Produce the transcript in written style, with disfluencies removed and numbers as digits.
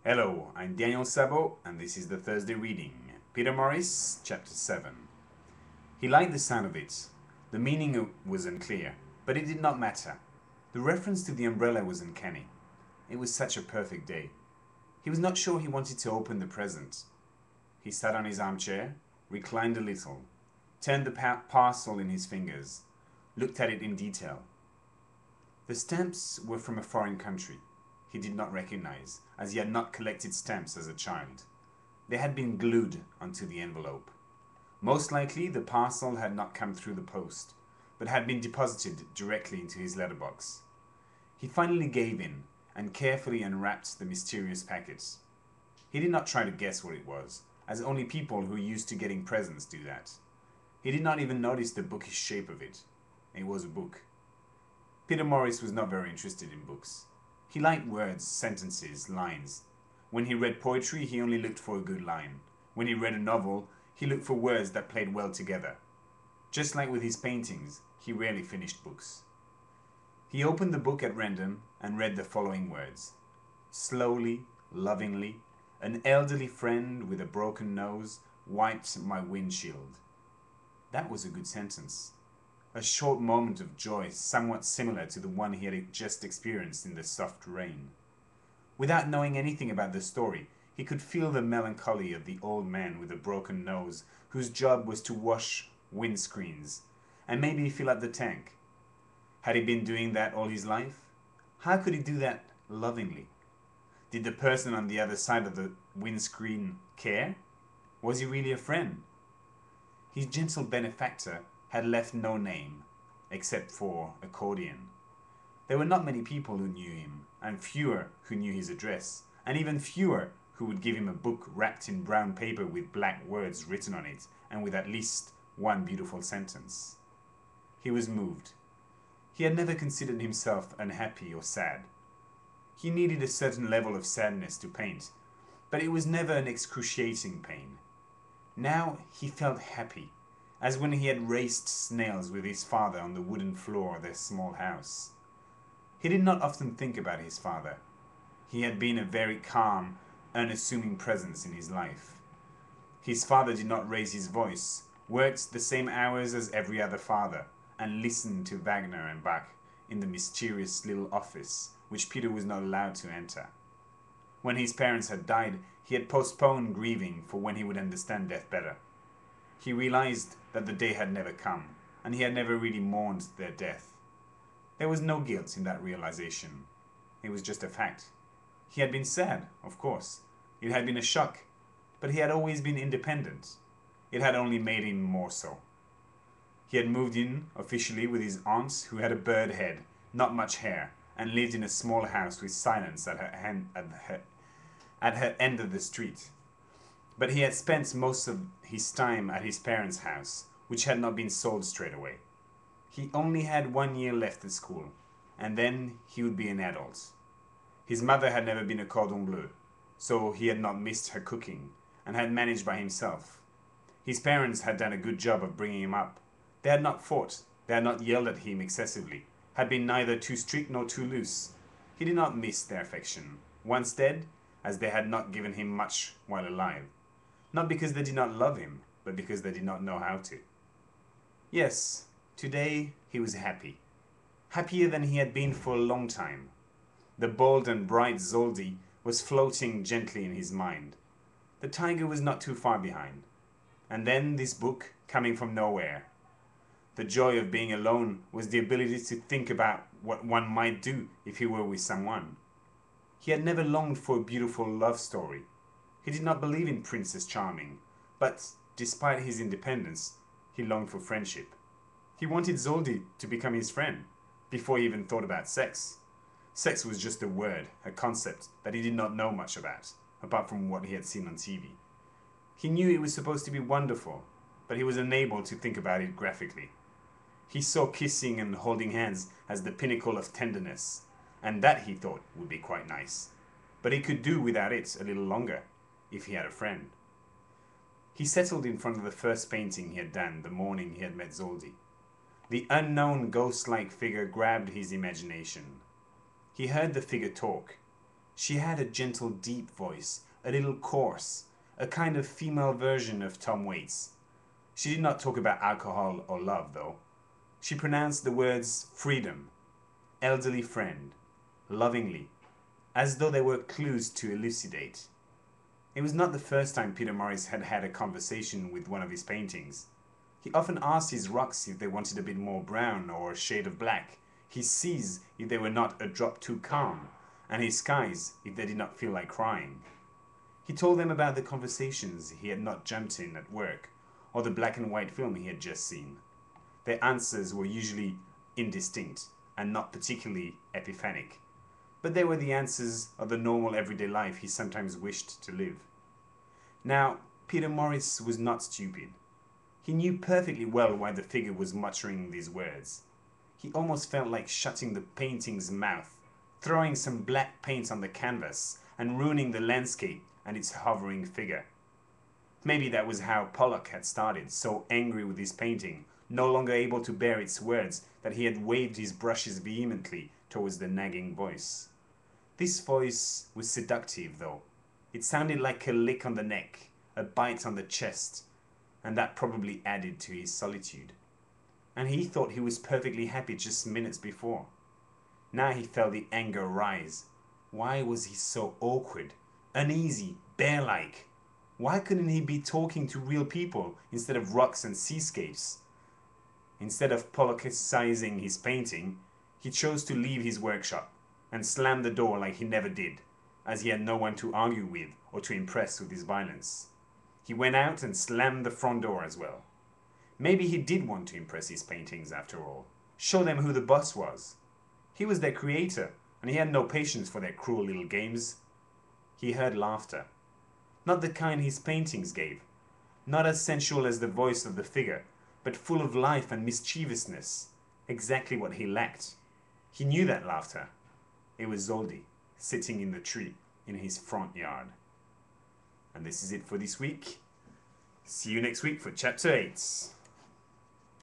Hello, I'm Daniel Szabo, and this is the Thursday reading. Peter Morris, Chapter 7. He liked the sound of it. The meaning was unclear, but it did not matter. The reference to the umbrella was uncanny. It was such a perfect day. He was not sure he wanted to open the present. He sat on his armchair, reclined a little, turned the parcel in his fingers, looked at it in detail. The stamps were from a foreign country he did not recognize, as he had not collected stamps as a child. They had been glued onto the envelope. Most likely the parcel had not come through the post, but had been deposited directly into his letterbox. He finally gave in and carefully unwrapped the mysterious packets. He did not try to guess what it was, as only people who are used to getting presents do that. He did not even notice the bookish shape of it. It was a book. Peter Morris was not very interested in books. He liked words, sentences, lines. When he read poetry, he only looked for a good line. When he read a novel, he looked for words that played well together. Just like with his paintings, he rarely finished books. He opened the book at random and read the following words. Slowly, lovingly, an elderly friend with a broken nose wiped my windshield. That was a good sentence. A short moment of joy somewhat similar to the one he had just experienced in the soft rain. Without knowing anything about the story, he could feel the melancholy of the old man with a broken nose whose job was to wash windscreens and maybe fill up the tank. Had he been doing that all his life? How could he do that lovingly? Did the person on the other side of the windscreen care? Was he really a friend? His gentle benefactor had left no name, except for accordion. There were not many people who knew him, and fewer who knew his address, and even fewer who would give him a book wrapped in brown paper with black words written on it, and with at least one beautiful sentence. He was moved. He had never considered himself unhappy or sad. He needed a certain level of sadness to paint, but it was never an excruciating pain. Now he felt happy, as when he had raced snails with his father on the wooden floor of their small house. He did not often think about his father. He had been a very calm, unassuming presence in his life. His father did not raise his voice, worked the same hours as every other father, and listened to Wagner and Bach in the mysterious little office which Peter was not allowed to enter. When his parents had died, he had postponed grieving for when he would understand death better. He realized that the day had never come, and he had never really mourned their death. There was no guilt in that realization. It was just a fact. He had been sad, of course. It had been a shock, but he had always been independent. It had only made him more so. He had moved in officially with his aunt, who had a bird head, not much hair, and lived in a small house with silence at her end of the street. But he had spent most of his time at his parents' house, which had not been sold straight away. He only had 1 year left at school, and then he would be an adult. His mother had never been a cordon bleu, so he had not missed her cooking, and had managed by himself. His parents had done a good job of bringing him up. They had not fought, they had not yelled at him excessively, had been neither too strict nor too loose. He did not miss their affection, once dead, as they had not given him much while alive. Not because they did not love him, but because they did not know how to. Yes, today he was happy. Happier than he had been for a long time. The bold and bright Zoldy was floating gently in his mind. The tiger was not too far behind. And then this book coming from nowhere. The joy of being alone was the ability to think about what one might do if he were with someone. He had never longed for a beautiful love story. He did not believe in Princess Charming, but despite his independence, he longed for friendship. He wanted Zoldy to become his friend, before he even thought about sex. Sex was just a word, a concept that he did not know much about, apart from what he had seen on TV. He knew it was supposed to be wonderful, but he was unable to think about it graphically. He saw kissing and holding hands as the pinnacle of tenderness, and that he thought would be quite nice. But he could do without it a little longer, if he had a friend. He settled in front of the first painting he had done the morning he had met Zoldy. The unknown ghost-like figure grabbed his imagination. He heard the figure talk. She had a gentle, deep voice, a little coarse, a kind of female version of Tom Waits. She did not talk about alcohol or love, though. She pronounced the words freedom, elderly friend, lovingly, as though they were clues to elucidate. It was not the first time Peter Morris had had a conversation with one of his paintings. He often asked his rocks if they wanted a bit more brown or a shade of black, his seas if they were not a drop too calm, and his skies if they did not feel like crying. He told them about the conversations he had not jumped in at work, or the black and white film he had just seen. Their answers were usually indistinct and not particularly epiphanic, but they were the answers of the normal everyday life he sometimes wished to live. Now, Peter Morris was not stupid. He knew perfectly well why the figure was muttering these words. He almost felt like shutting the painting's mouth, throwing some black paint on the canvas, and ruining the landscape and its hovering figure. Maybe that was how Pollock had started, so angry with his painting, no longer able to bear its words, that he had waved his brushes vehemently towards the nagging voice. This voice was seductive, though. It sounded like a lick on the neck, a bite on the chest, and that probably added to his solitude. And he thought he was perfectly happy just minutes before. Now he felt the anger rise. Why was he so awkward, uneasy, bear-like? Why couldn't he be talking to real people instead of rocks and seascapes? Instead of Pollockicizing his painting, he chose to leave his workshop and slam the door like he never did, as he had no one to argue with or to impress with his violence. He went out and slammed the front door as well. Maybe he did want to impress his paintings after all, show them who the boss was. He was their creator, and he had no patience for their cruel little games. He heard laughter. Not the kind his paintings gave, not as sensual as the voice of the figure, but full of life and mischievousness, exactly what he lacked. He knew that laughter. It was Zoldy, sitting in the tree in his front yard. And this is it for this week. See you next week for Chapter 8.